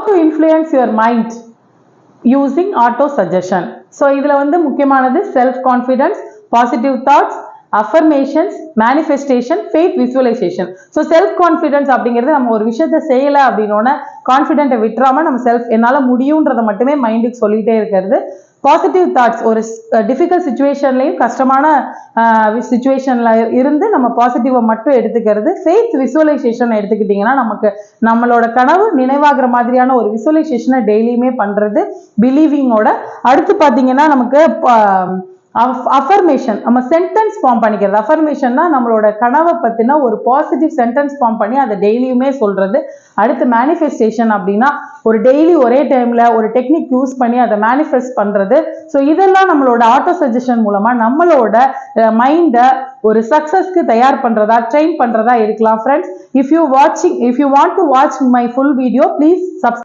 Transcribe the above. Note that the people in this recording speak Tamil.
to influence your mind using auto suggestion. So இதுல வந்து முக்கியமானது self confidence, positive thoughts, affirmations, manifestation, faith, visualization. So self confidence அப்படிங்கிறது நம்ம ஒரு விஷயத்தை செய்யல அப்படின்னோட கான்ஃபிடென்ட்டை விட்டுறாம நம்ம என்னால முடியும்ன்றதை மட்டுமே மைண்டுக்கு சொல்லிட்டே இருக்கிறது. பாசிட்டிவ் தாட்ஸ், ஒரு டிஃபிகல்ட் சுச்சுவேஷன்லையும் கஷ்டமான சுச்சுவேஷன்ல இருந்து நம்ம பாசிட்டிவை மட்டும் எடுத்துக்கிறது. ஃபேத் விசுவலைசேஷன் எடுத்துக்கிட்டிங்கன்னா நமக்கு நம்மளோட கனவு நினைவாகிற மாதிரியான ஒரு விசுவலைசேஷனை டெய்லியுமே பண்ணுறது பிலீவிங்கோட. அடுத்து பார்த்தீங்கன்னா நமக்கு அஃபர்மேஷன், நம்ம சென்டென்ஸ் ஃபார்ம் பண்ணிக்கிறது. அஃபர்மேஷன்னா நம்மளோட கனவை பற்றினா ஒரு பாசிட்டிவ் சென்டென்ஸ் ஃபார்ம் பண்ணி அதை டெய்லியுமே சொல்கிறது. அடுத்து மேனிஃபெஸ்டேஷன் அப்படின்னா ஒரு டெய்லி ஒரே டைமில் ஒரு டெக்னிக் யூஸ் பண்ணி அதை மேனிஃபெஸ்ட் பண்ணுறது. ஸோ இதெல்லாம் நம்மளோட ஆட்டோ சஜஷன் மூலமாக நம்மளோட மைண்டை ஒரு சக்ஸஸ்க்கு தயார் பண்ணுறதா ட்ரெயின் பண்ணுறதா இருக்கலாம். Friends, if you want to watch my full video please subscribe.